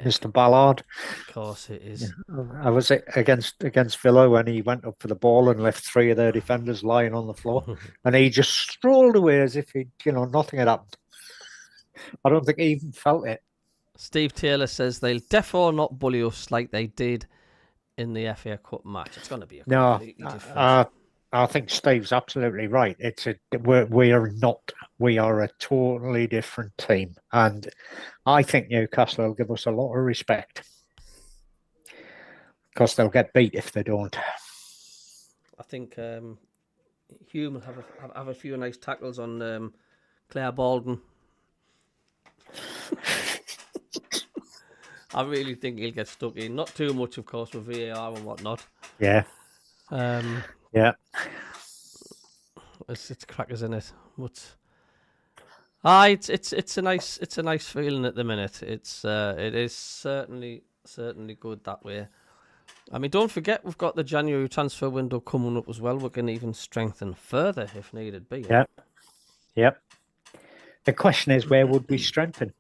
Mr. Ballard. Of course it is. I was against Villa when he went up for the ball and left 3 of their defenders lying on the floor, and he just strolled away as if nothing had happened. I don't think he even felt it. Steve Taylor says they'll definitely not bully us like they did in the FA Cup match. It's going to be completely different. I think Steve's absolutely right. We are a totally different team, and I think Newcastle will give us a lot of respect because they'll get beat if they don't. I think Hume will have a few nice tackles on Claire Baldwin. I really think he'll get stuck in. Not too much, of course, with VAR and whatnot. Yeah. Yeah. It's crackers in it. But it's a nice feeling at the minute. It is certainly good that way. I mean, don't forget we've got the January transfer window coming up as well. We can even strengthen further if needed be. Yep. The question is, where would we strengthen?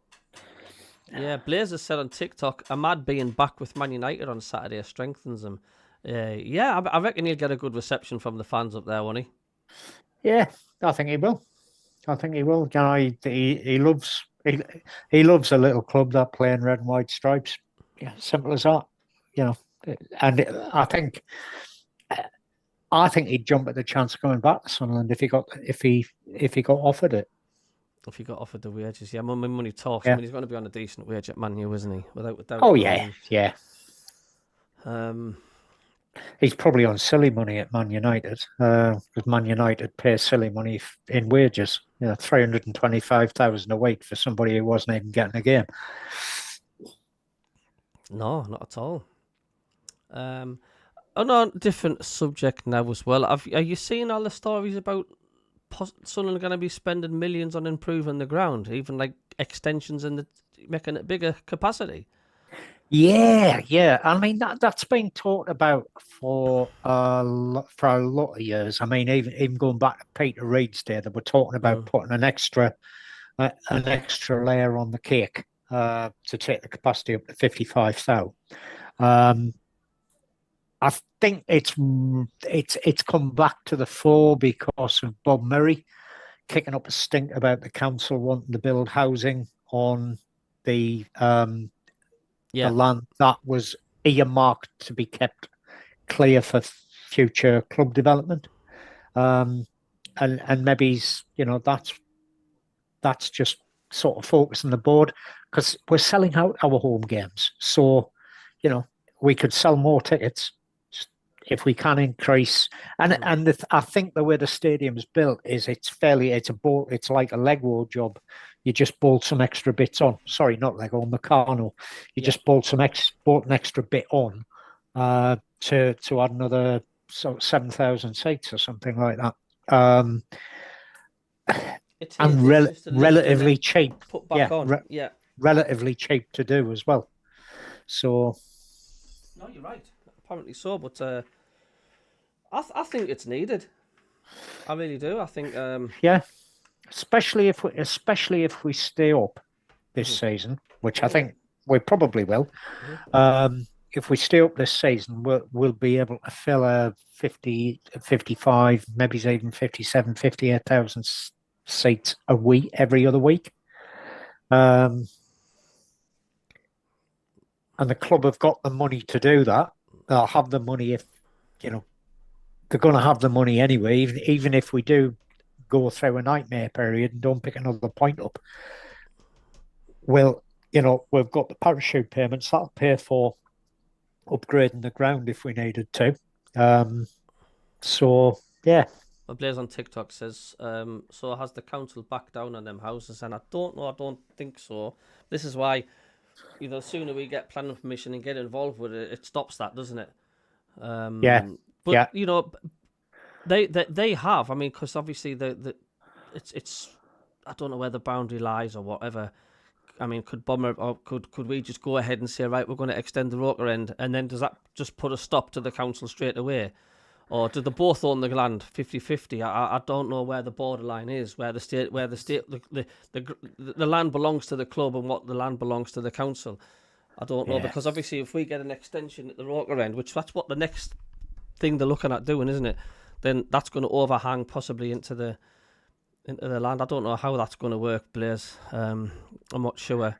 Yeah, Blazers said on TikTok, Ahmad being back with Man United on Saturday strengthens him. Yeah, I reckon he'll get a good reception from the fans up there, won't he? Yeah, I think he will. He loves a little club that play in red and white stripes. Yeah, simple as that. And I think he'd jump at the chance of going back to Sunderland if he got offered it. If he got offered the wages, yeah. Money talks. Yeah. I mean, he's going to be on a decent wage at Man U, isn't he? Without a doubt. Oh yeah. He's probably on silly money at Man United because Man United pays silly money in wages. $325,000 a week for somebody who wasn't even getting a game. No, not at all. On a different subject now as well. Are you seeing all the stories about Sunderland going to be spending millions on improving the ground, even like extensions and making it bigger capacity? Yeah. I mean that's been talked about for a lot of years. I mean, even going back to Peter Reid's day, they were talking about putting an extra layer on the cake to take the capacity up to 55,000. I think it's come back to the fore because of Bob Murray kicking up a stink about the council wanting to build housing on the land that was earmarked to be kept clear for future club development. And maybe that's just sort of focusing the board because we're selling out our home games. So, we could sell more tickets if we can increase. And I think the way the stadium's built is it's like a Lego job. You just bolt some extra bits on. Sorry, not Lego, Meccano. You just bolt an extra bit on to add another 7,000 seats or something like that. Relatively cheap. Put back on. Relatively cheap to do as well. So. No, you're right. Apparently so, but I think it's needed. I really do. I think. Especially if we stay up this season, which I think we probably will. If we stay up this season, we'll be able to fill a 50, 55, maybe even 57, 58,000 seats a week, every other week. And the club have got the money to do that. They'll have the money if, they're going to have the money anyway, even if we do go through a nightmare period and don't pick another point up. Well, we've got the parachute payments that'll pay for upgrading the ground if we needed to. So, yeah. Blaze on TikTok says, so has the council backed down on them houses? And I don't think so. This is why, the sooner we get planning permission and get involved with it, it stops that, doesn't it? But they have. I mean, because obviously it's I don't know where the boundary lies or whatever. I mean, could we just go ahead and say, right, we're going to extend the Roker end, and then does that just put a stop to the council straight away? Or do they both own the land 50-50? I don't know where the borderline is, where the land belongs to the club and what the land belongs to the council. I don't know, because obviously if we get an extension at the Roker end, which that's what the next thing they're looking at doing, isn't it? Then that's going to overhang possibly into the land. I don't know how that's going to work, Blaze. I'm not sure.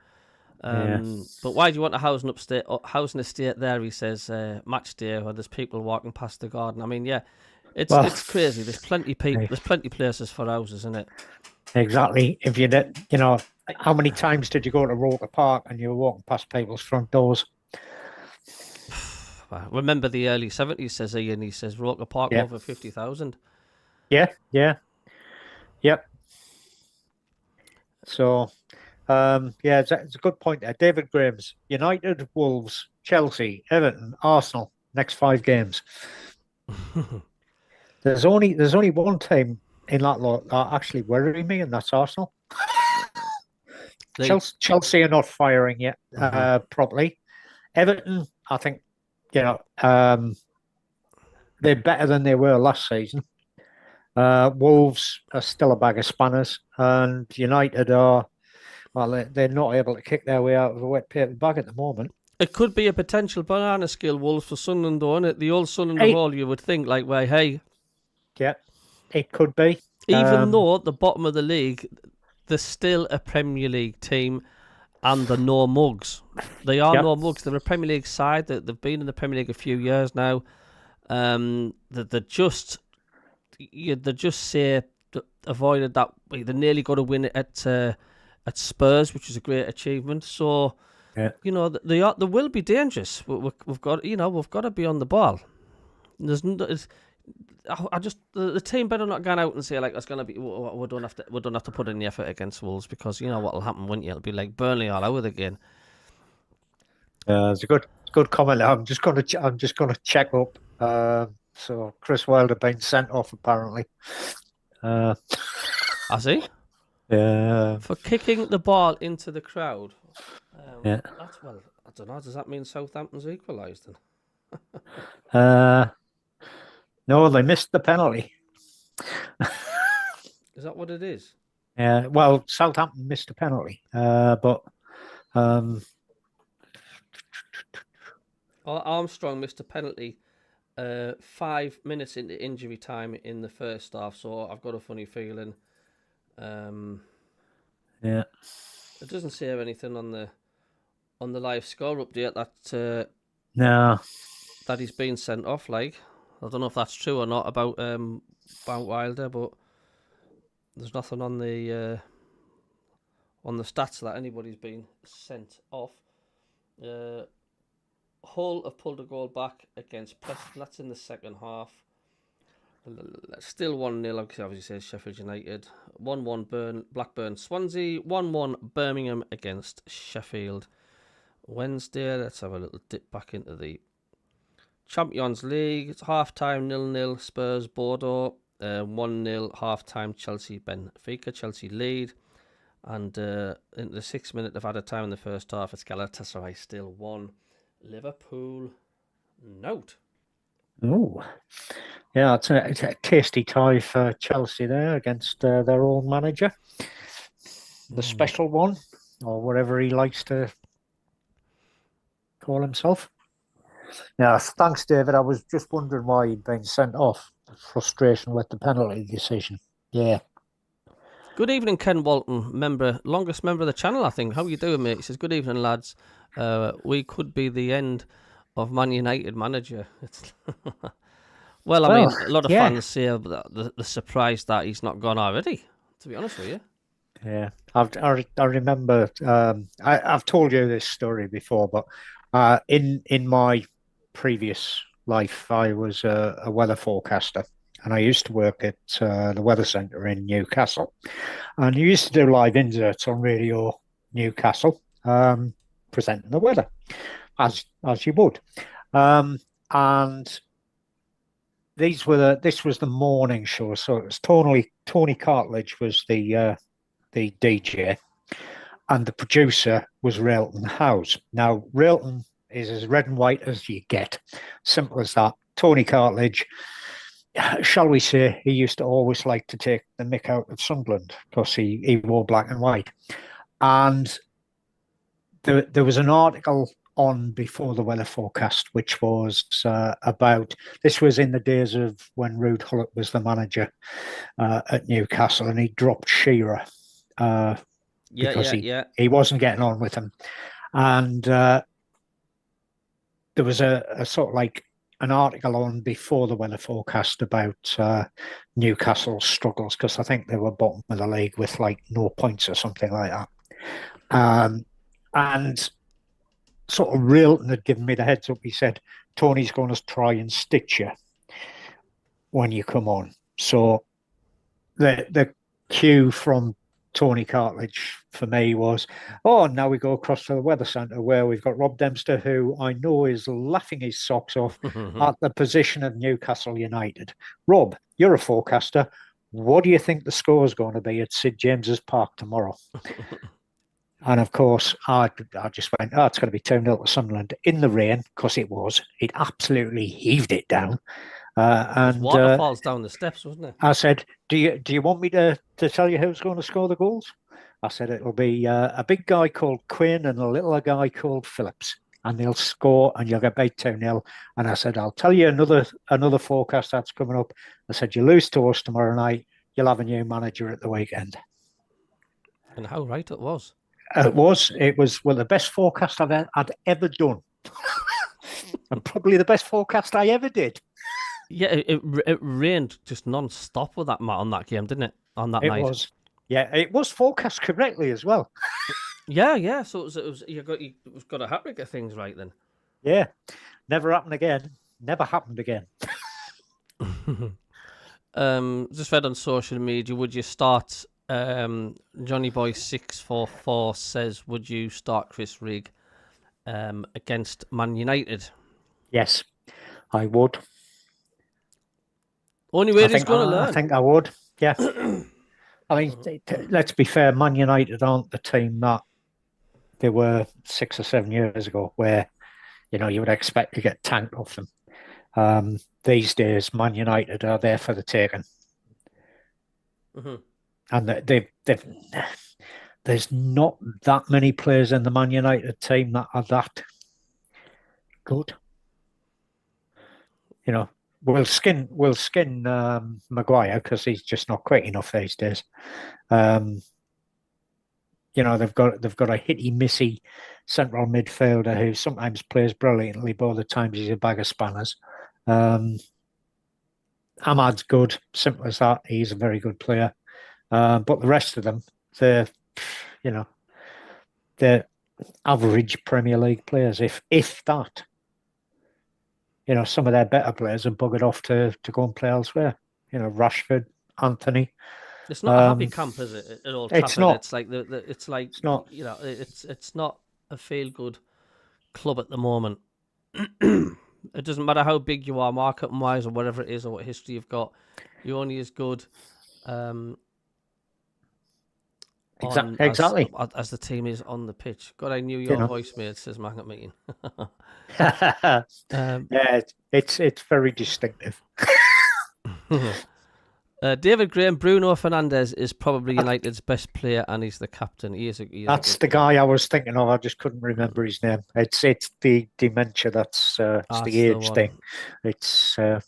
But why do you want a housing estate there? He says match day where there's people walking past the garden. I mean, it's crazy. There's plenty people. There's plenty places for houses, isn't it? Exactly. If you did, how many times did you go to Roker Park and you were walking past people's front doors? Remember the early 70s, says Ian. He says Roker Park over 50,000. Yeah. Yep. So. It's a good point there. David Graham's United, Wolves, Chelsea, Everton, Arsenal. Next 5 games. There's only one team in that lot that actually worry me, and that's Arsenal. Chelsea are not firing yet properly. Everton, I think, they're better than they were last season. Wolves are still a bag of spanners, and United are. Well, they're not able to kick their way out of a wet paper bag at the moment. It could be a potential banana scale, Wolves, for Sunderland, though, isn't it? The old Sunderland of all, you would think, like, well, hey. Yeah, it could be. Even though at the bottom of the league, they're still a Premier League team and they're no mugs. They are no mugs. They're a Premier League side. They've been in the Premier League a few years now. They just say avoided that. They nearly got to win it at Spurs, which is a great achievement. So, they will be dangerous. We've got to be on the ball. The team better not go out and say like it's going to be. We don't have to put in the effort against Wolves, because you know what will happen, won't you? It'll be like Burnley all over again. It's a good comment. I'm just going to check up. So Chris Wilder being sent off apparently. Has he? Yeah. For kicking the ball into the crowd. Yeah. That's, well, I don't know. Does that mean Southampton's equalised then? No, they missed the penalty. Is that what it is? Yeah. Well, Southampton missed a penalty, but Armstrong missed a penalty 5 minutes into injury time in the first half, so I've got a funny feeling. Yeah. It doesn't say anything on the live score update that No. that he's been sent off. Like, I don't know if that's true or not about Wilder, but there's nothing on the stats that anybody's been sent off. Hull have pulled a goal back against Preston. That's in the second half. Still 1-0, obviously says Sheffield United. 1-1 Blackburn Swansea. 1-1 Birmingham against Sheffield Wednesday. Let's have a little dip back into the Champions League. It's half-time 0-0 Spurs Bordeaux. 1-0 half-time Chelsea Benfica. Chelsea lead. And in the 6th minute of added time in the first half, it's Galatasaray still 1. Liverpool note. Oh, yeah, it's a tasty tie for Chelsea there against their own manager, the special one, or whatever he likes to call himself. Yeah, thanks, David. I was just wondering why he'd been sent off. Frustration with the penalty decision. Yeah. Good evening, Ken Walton, longest member of the channel, I think. How are you doing, mate? He says, good evening, lads. We could be the end of Man United manager. Well, I mean, a lot of fans say that they're surprised that he's not gone already, to be honest with you. Yeah, I remember, I've told you this story before, but in my previous life, I was a weather forecaster. And I used to work at the weather centre in Newcastle. And you used to do live inserts on Radio Newcastle, presenting the weather, as you would. And this was the morning show. So it was Tony Cartledge was the DJ, and the producer was Railton Howes. Now, Railton is as red and white as you get. Simple as that. Tony Cartledge, shall we say, he used to always like to take the mick out of Sunderland because he wore black and white. And there was an article on before the weather forecast, which was about, this was in the days of when Ruud Gullit was the manager at Newcastle, and he dropped Shearer because he wasn't getting on with him. And there was a sort of like an article on before the weather forecast about Newcastle's struggles, because I think they were bottom of the league with like no points or something like that. And sort of Railton had given me the heads up. He said, Tony's going to try and stitch you when you come on. So the cue from Tony Cartledge for me was, now we go across to the weather centre where we've got Rob Dempster, who I know is laughing his socks off at the position of Newcastle United. Rob, you're a forecaster. What do you think the score is going to be at St James's Park tomorrow? And of course, I just went, it's going to be 2-0 to Sunderland in the rain, because it was. It absolutely heaved it down. And waterfalls down the steps, wasn't it? I said, do you want me to tell you who's going to score the goals? I said, it'll be a big guy called Quinn and a little guy called Phillips, and they'll score and you'll get beat 2-0. And I said, I'll tell you another forecast that's coming up. I said, you lose to us tomorrow night, you'll have a new manager at the weekend. And how right it was. It was the best forecast I'd ever done. And probably the best forecast I ever did. Yeah, it rained just non-stop with on that game, didn't it? On that night. It was. Yeah, it was forecast correctly as well. Yeah. So it was you got a hat-trick of things right then. Yeah. Never happened again. Never happened again. Just read on social media, would you start Johnny Boy 644 says, would you start Chris Rigg against Man United? Yes, I would. Only way he's going to learn. I think I would. Yeah. I mean, let's be fair, Man United aren't the team that they were 6 or 7 years ago, where, you would expect to get tanked off them. These days, Man United are there for the taking. Mm-hmm. And there's not that many players in the Man United team that are that good. We'll skin Maguire because he's just not quick enough these days. They've got a hitty missy central midfielder who sometimes plays brilliantly, but other times he's a bag of spanners. Ahmad's good, simple as that. He's a very good player. But the rest of them, they're average Premier League players, if that. Some of their better players have buggered off to go and play elsewhere. Rashford, Anthony. It's not a happy camp, is it? At Old Trafford. It's not. It's like it's not. It's not a feel-good club at the moment. It doesn't matter how big you are, market-wise, or whatever it is, or what history you've got. You're only as good. Exactly. As the team is on the pitch. God, I knew your voice, mate, says Magnet Meeting. Yeah, it's very distinctive. David Graham, Bruno Fernandes is probably United's best player, and he's the captain. That's the guy I was thinking of. I just couldn't remember his name. It's the dementia. That's the age thing. It's I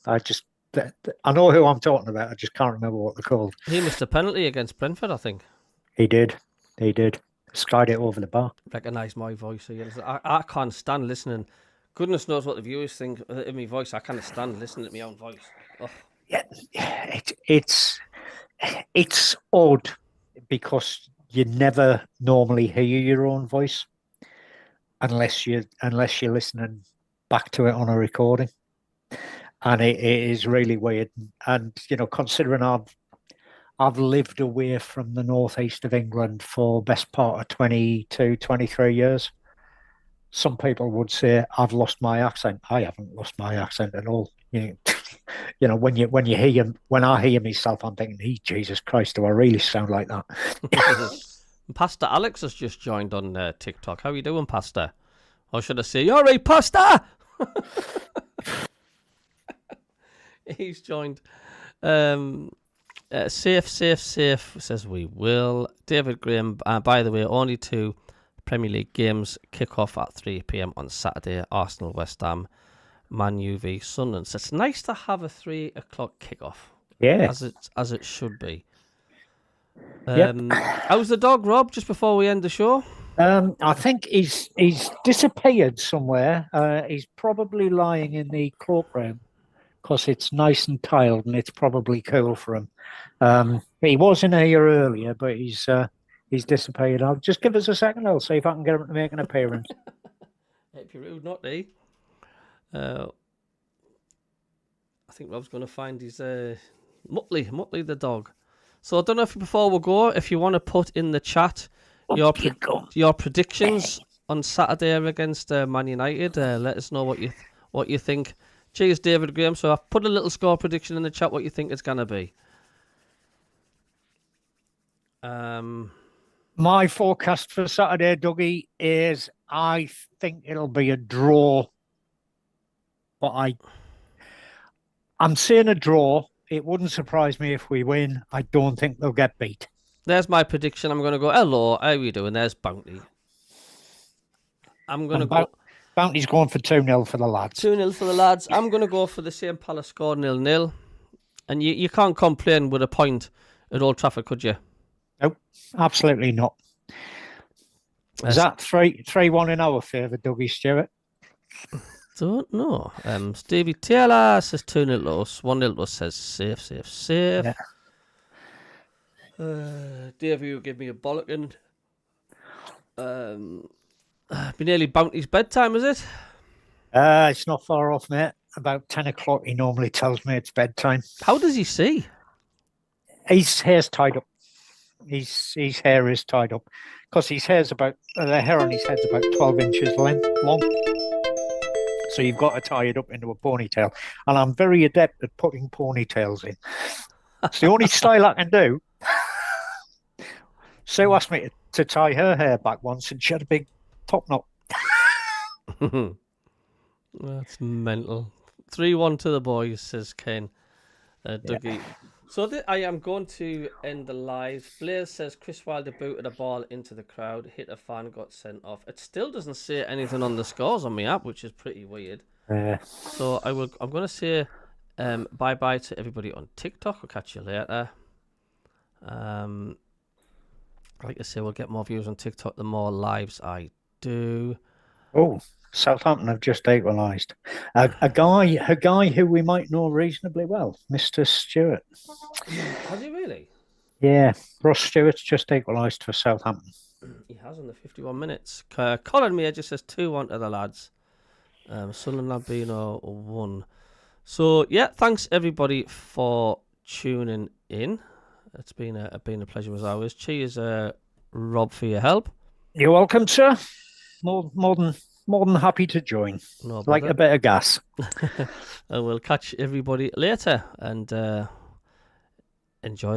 know who I'm talking about. I just can't remember what they're called. He missed a penalty against Brentford, I think. He did. Skied it over the bar. Recognise my voice. I can't stand listening. Goodness knows what the viewers think of my voice. I can't stand listening to my own voice. Oh. Yeah, it's odd because you never normally hear your own voice unless you're listening back to it on a recording, and it is really weird. And considering I've lived away from the northeast of England for best part of 22, 23 years. Some people would say I've lost my accent. I haven't lost my accent at all. When I hear myself, I'm thinking, Jesus Christ, do I really sound like that? Pastor Alex has just joined on TikTok. How are you doing, Pastor? Or should I say, all right, Pastor? He's joined. Safe says we will. David Graham, by the way, only 2 Premier League games kick off at 3 p.m. on Saturday. Arsenal, West Ham, Man U v Sunderland. So it's nice to have a 3 o'clock kickoff. Yeah, as it should be. Yep. How's the dog, Rob? Just before we end the show. I think he's disappeared somewhere. He's probably lying in the cloakroom because it's nice and tiled and it's probably cool for him. He was in here earlier, but he's disappeared. I'll just give us a second. I'll see if I can get him to make an appearance. It'd be rude not to. I think Rob's going to find his Muttley the dog. So I don't know if before we go, if you want to put in the chat your predictions on Saturday against Man United. Let us know what you think. Cheers, David Graham. So I've put a little score prediction in the chat. What you think it's going to be? My forecast for Saturday, Dougie, is I think it'll be a draw. But I'm saying a draw. It wouldn't surprise me if we win. I don't think they'll get beat. There's my prediction. I'm going to go, hello, how are you doing? There's Bounty. I'm going to go... Bounty's going for 2-0 for the lads. 2-0 for the lads. I'm going to go for the same Palace score, 0-0. And you can't complain with a point at Old Trafford, could you? Nope, absolutely not. Is that 3-1 in our favour, Dougie Stewart? Don't know. Stevie Taylor says 2-0 to us. 1-0 to us says safe. Yeah. Davey will give me a bollocking. Be nearly Bounty's bedtime, is it? It's not far off, mate. About 10 o'clock he normally tells me it's bedtime. How does he see? His hair's tied up. His hair is tied up. Because his hair's the hair on his head's about 12 inches long. So you've got to tie it up into a ponytail. And I'm very adept at putting ponytails in. It's the only style I can do. Sue asked me to tie her hair back once, and she had a big top knot. That's mental. 3-1 to the boys, says Ken. Dougie. So I am going to end the live. Blaze says Chris Wilder booted a ball into the crowd, hit a fan, got sent off. It still doesn't say anything on the scores on my app, which is pretty weird. So I'm going to say bye bye to everybody on TikTok. We'll catch you later. Like I say, we'll get more views on TikTok the more lives I do. Oh, Southampton have just equalised. A guy who we might know reasonably well, Mr. Stewart. Has he really? Yeah, Ross Stewart's just equalised for Southampton. He has in the 51 minutes. Colin Mayer just says 2-1 to the lads. Sunderland Albino 1. So yeah, thanks everybody for tuning in. It's been a pleasure as always. Cheers, Rob, for your help. You're welcome, sir. More than happy to join. No like bother. a bit of gas. And we'll catch everybody later and enjoy.